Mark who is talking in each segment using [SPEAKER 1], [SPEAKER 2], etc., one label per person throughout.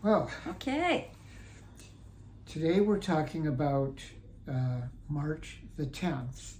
[SPEAKER 1] Well,
[SPEAKER 2] Okay.
[SPEAKER 1] today we're talking about March the 10th,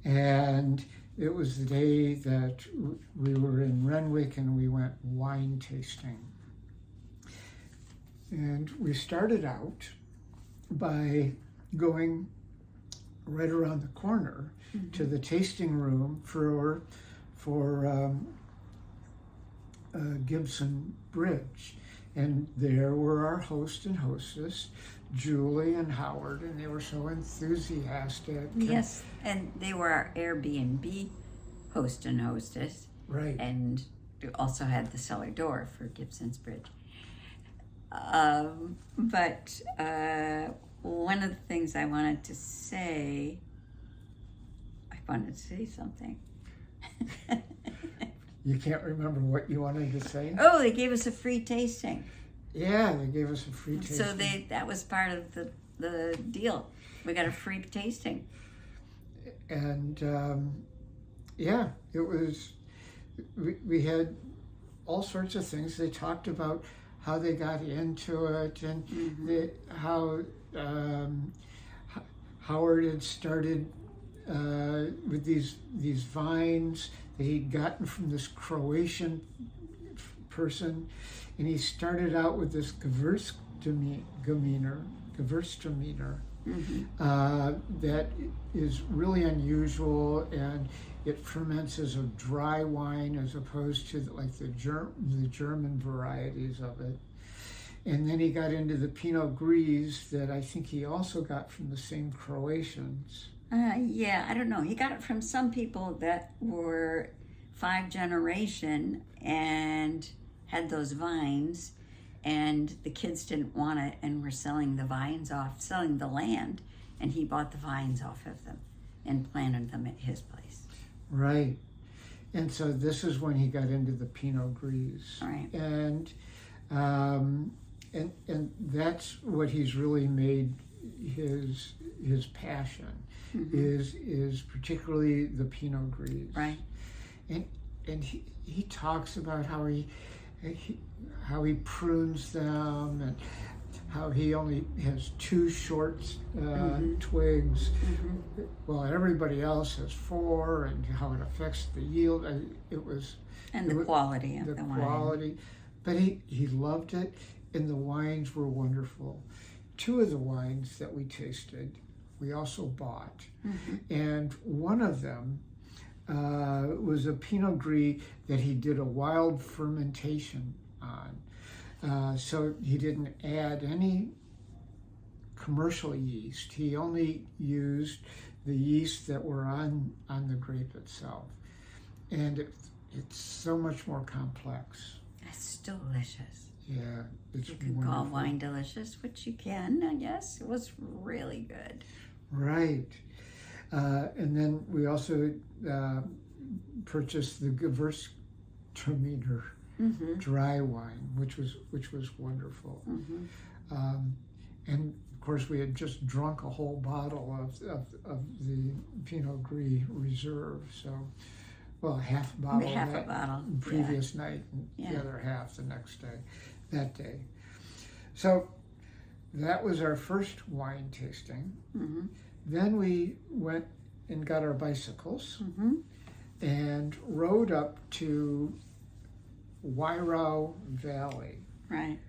[SPEAKER 1] and it was the day that we were in Renwick and we went wine tasting. And we started out by going right around the corner to the tasting room for Gibson Bridge. And there were our host and hostess, Julie and Howard, and they were so enthusiastic.
[SPEAKER 2] Yes, and they were our Airbnb host and hostess.
[SPEAKER 1] Right.
[SPEAKER 2] And we also had the cellar door for Gibson's Bridge. But one of the things I wanted to say something.
[SPEAKER 1] You can't remember what you wanted to say?
[SPEAKER 2] Oh, they gave us a free tasting.
[SPEAKER 1] Yeah, they gave us a free tasting.
[SPEAKER 2] So that was part of the deal. We got a free tasting.
[SPEAKER 1] And yeah, it was, we had all sorts of things. They talked about how they got into it and how Howard had started with these vines that he'd gotten from this Croatian person, and he started out with this Gewürztraminer that is really unusual, and it ferments as a dry wine as opposed to like the German varieties of it. And then he got into the Pinot Gris that I think he also got from the same Croatians.
[SPEAKER 2] Yeah, I don't know. He got it from some people that were 5 generation and had those vines, and the kids didn't want it and were selling the vines off, selling the land, and he bought the vines off of them and planted them at his place.
[SPEAKER 1] Right. And so this is when he got into the Pinot Gris.
[SPEAKER 2] Right.
[SPEAKER 1] And that's what he's really made his passion is particularly the Pinot Gris.
[SPEAKER 2] Right.
[SPEAKER 1] And he talks about how he prunes them and how he only has 2 short twigs, while everybody else has 4, and how it affects the yield.
[SPEAKER 2] The quality of the wine.
[SPEAKER 1] Quality, but he loved it, and the wines were wonderful. 2 of the wines that we tasted, we also bought, and one of them was a Pinot Gris that he did a wild fermentation on. So he didn't add any commercial yeast. He only used the yeast that were on the grape itself. And it's so much more complex.
[SPEAKER 2] It's delicious.
[SPEAKER 1] Yeah, it's
[SPEAKER 2] You can
[SPEAKER 1] wonderful.
[SPEAKER 2] call wine delicious, which you can, I guess. It was really good.
[SPEAKER 1] Right. And then we also purchased the Gewürztraminer dry wine, which was wonderful. And of course, we had just drunk a whole bottle of the Pinot Gris Reserve. So, well, half a bottle the previous night, and the other half the next day, that day. So that was our first wine tasting. Then we went and got our bicycles and rode up to Marlborough Valley,
[SPEAKER 2] Right.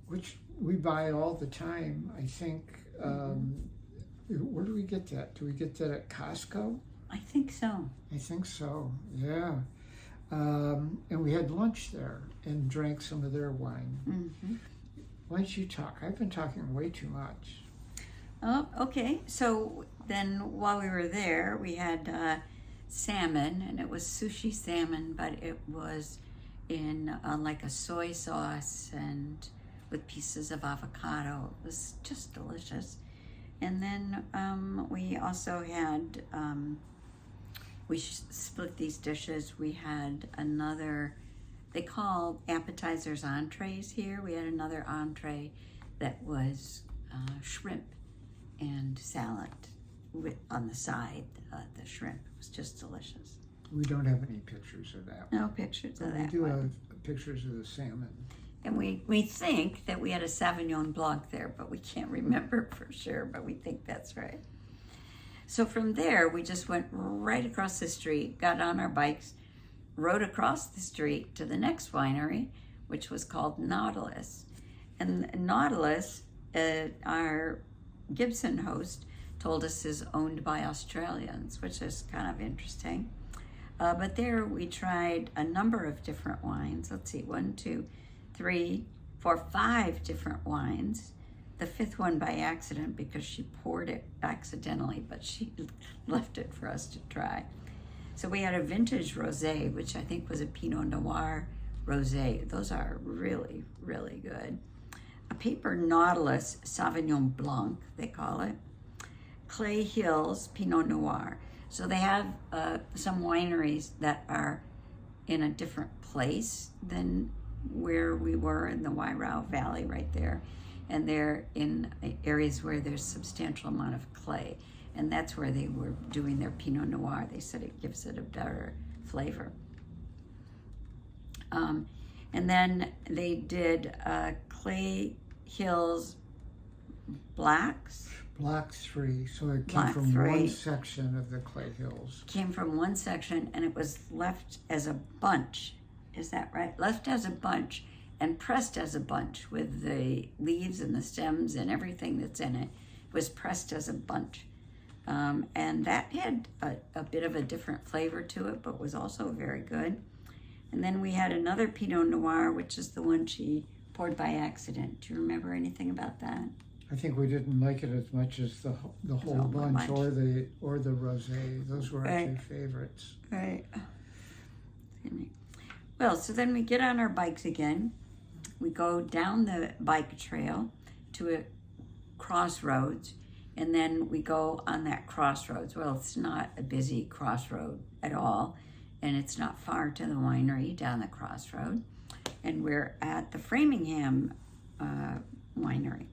[SPEAKER 1] which we buy all the time, I think. Where do we get that? Do we get that at Costco?
[SPEAKER 2] I think so.
[SPEAKER 1] I think so, yeah. And we had lunch there and drank some of their wine. Why don't you talk? I've been talking way too much.
[SPEAKER 2] Oh, okay. So then while we were there, we had salmon, and it was sushi salmon, but it was in like a soy sauce and with pieces of avocado. It was just delicious. And then we also had, we split these dishes. We had another, they call appetizers entrees here. We had another entree that was shrimp and salad on the side, the shrimp. It was just delicious.
[SPEAKER 1] We don't have any pictures of that.
[SPEAKER 2] No pictures of
[SPEAKER 1] But
[SPEAKER 2] that
[SPEAKER 1] we do
[SPEAKER 2] one.
[SPEAKER 1] have pictures of the salmon.
[SPEAKER 2] And we think that we had a Sauvignon Blanc there, but we can't remember for sure, but we think that's right. So from there, we just went right across the street, got on our bikes, rode across the street to the next winery, which was called Nautilus. And Nautilus, our Gibson host, told us is owned by Australians, which is kind of interesting. But there we tried a number of different wines. Let's see, 1, 2, 3, 4, 5 different wines. The fifth one by accident because she poured it accidentally, but she left it for us to try. So we had a vintage rosé, which I think was a Pinot Noir rosé. Those are really, really good. A paper Nautilus Sauvignon Blanc, they call it. Clay Hills Pinot Noir. So they have some wineries that are in a different place than where we were in the Marlborough Valley right there. And they're in areas where there's substantial amount of clay. And that's where they were doing their Pinot Noir. They said it gives it a better flavor. And then they did Clay Hills Blacks.
[SPEAKER 1] Black 3, so it came
[SPEAKER 2] Black
[SPEAKER 1] from
[SPEAKER 2] 3.
[SPEAKER 1] one section of the Clay Hills.
[SPEAKER 2] Came from one section, and it was left as a bunch. Is that right? Left as a bunch and pressed as a bunch with the leaves and the stems and everything that's in it. It was pressed as a bunch. And that had a bit of a different flavor to it, but was also very good. And then we had another Pinot Noir, which is the one she poured by accident. Do you remember anything about that?
[SPEAKER 1] I think we didn't like it as much as the whole bunch or the rosé. Those were our two favorites.
[SPEAKER 2] Right. Well, so then we get on our bikes again. We go down the bike trail to a crossroads, and then we go on that crossroads. Well, it's not a busy crossroad at all, and it's not far to the winery down the crossroad. And we're at the Framingham winery.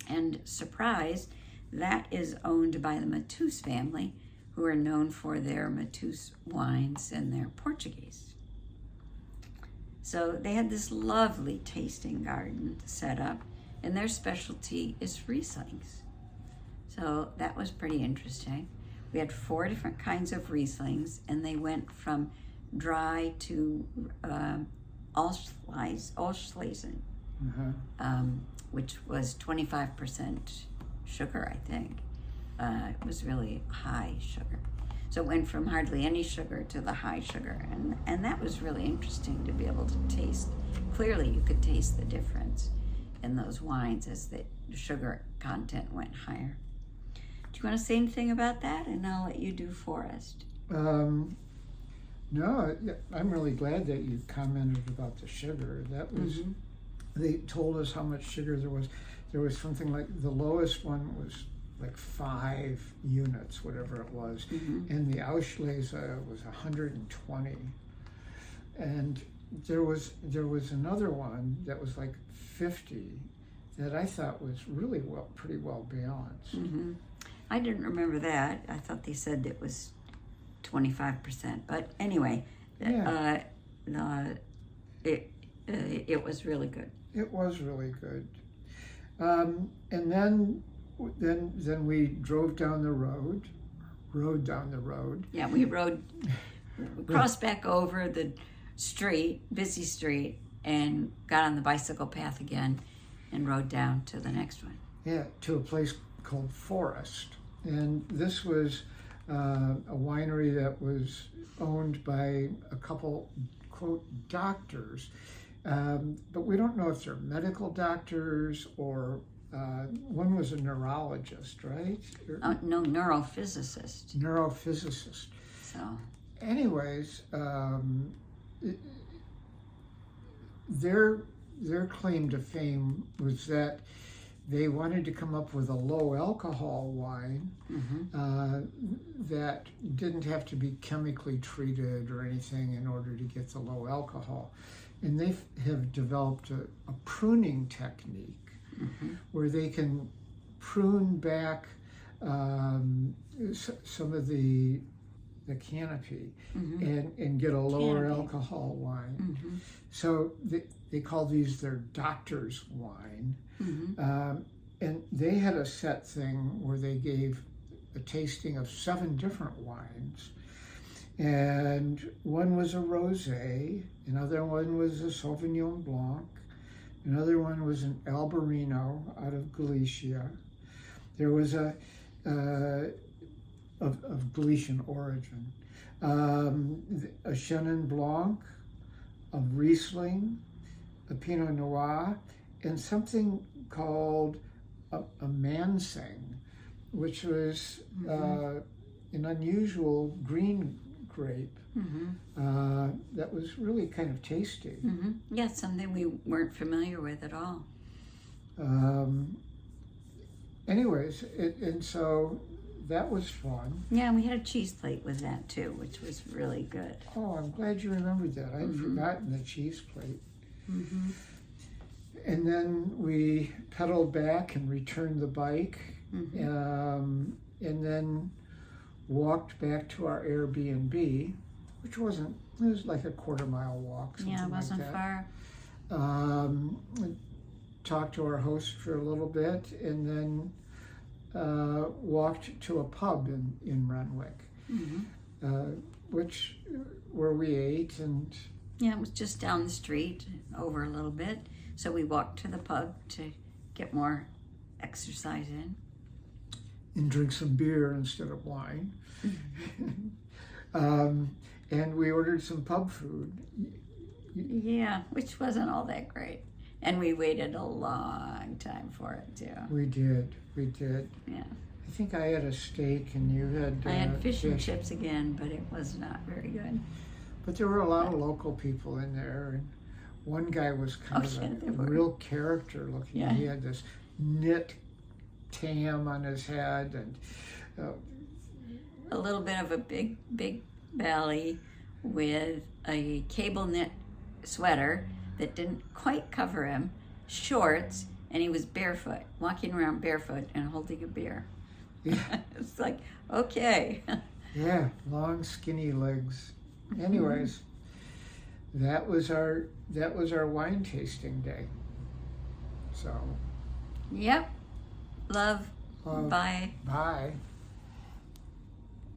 [SPEAKER 2] And surprise, that is owned by the Mateus family, who are known for their Mateus wines and their Portuguese. So they had this lovely tasting garden set up, and their specialty is Rieslings. So that was pretty interesting. We had 4 different kinds of Rieslings, and they went from dry to Auslesen, which was 25% sugar, I think. It was really high sugar. So it went from hardly any sugar to the high sugar. And that was really interesting to be able to taste. Clearly, you could taste the difference in those wines as the sugar content went higher. Do you want to say anything about that? And I'll let you do Forest.
[SPEAKER 1] No, I'm really glad that you commented about the sugar. That was, they told us how much sugar there was. There was something like, the lowest one was like 5 units, whatever it was. And the Auslese was 120. And there was another one that was like 50 that I thought was really pretty well balanced.
[SPEAKER 2] I didn't remember that. I thought they said it was 25%. But anyway, it was really good.
[SPEAKER 1] It was really good. And then we drove down the road, rode down the road.
[SPEAKER 2] Yeah, we crossed back over the street, busy street, and got on the bicycle path again and rode down to the next one.
[SPEAKER 1] Yeah, to a place called Forest. And this was a winery that was owned by a couple, quote, doctors. But we don't know if they're medical doctors or one was a neurologist, right?
[SPEAKER 2] No, neurophysicist.
[SPEAKER 1] Neurophysicist.
[SPEAKER 2] So.
[SPEAKER 1] Anyways, their claim to fame was that they wanted to come up with a low alcohol wine that didn't have to be chemically treated or anything in order to get the low alcohol. And they have developed a pruning technique where they can prune back some of the the canopy
[SPEAKER 2] Mm-hmm.
[SPEAKER 1] and get a lower
[SPEAKER 2] Canopy.
[SPEAKER 1] alcohol wine.
[SPEAKER 2] Mm-hmm.
[SPEAKER 1] So they call these their doctor's wine.
[SPEAKER 2] Mm-hmm.
[SPEAKER 1] And they had a set thing where they gave a tasting of 7 different wines. And one was a rosé, another one was a Sauvignon Blanc, another one was an Albarino out of Galicia. There was a of Galician origin, a Chenin Blanc, a Riesling, a Pinot Noir, and something called a Manseng, which was an unusual green grape that was really kind of tasty.
[SPEAKER 2] Mm-hmm. Yeah, something we weren't familiar with at all.
[SPEAKER 1] Anyways, and so that was fun.
[SPEAKER 2] Yeah, and we had a cheese plate with that too, which was really good.
[SPEAKER 1] Oh, I'm glad you remembered that. I'd forgotten the cheese plate.
[SPEAKER 2] Mm-hmm.
[SPEAKER 1] And then we pedaled back and returned the bike, and then walked back to our Airbnb, which wasn't, it was like a 1/4-mile walk, something
[SPEAKER 2] Yeah, it wasn't
[SPEAKER 1] like that.
[SPEAKER 2] far.
[SPEAKER 1] Talked to our host for a little bit, and then walked to a pub in Renwick, where we ate, and
[SPEAKER 2] Yeah, it was just down the street, over a little bit. So we walked to the pub to get more exercise in.
[SPEAKER 1] drink some beer instead of wine. And we ordered some pub food.
[SPEAKER 2] Yeah, which wasn't all that great. And we waited a long time for it too.
[SPEAKER 1] We did.
[SPEAKER 2] Yeah.
[SPEAKER 1] I think I had a steak and you had
[SPEAKER 2] I had fish and chips again, but it was not very good.
[SPEAKER 1] But there were a lot of local people in there, and one guy was kind of
[SPEAKER 2] there
[SPEAKER 1] a
[SPEAKER 2] were.
[SPEAKER 1] real character looking.
[SPEAKER 2] Yeah.
[SPEAKER 1] He had this knit tam on his head, and
[SPEAKER 2] A little bit of a big belly with a cable knit sweater that didn't quite cover him, shorts, and he was barefoot, walking around barefoot and holding a beer.
[SPEAKER 1] yeah,
[SPEAKER 2] It's like, okay.
[SPEAKER 1] yeah, long skinny legs. Anyways, that was our wine tasting day. So,
[SPEAKER 2] Yep. Love.
[SPEAKER 1] Love.
[SPEAKER 2] Bye.
[SPEAKER 1] bye.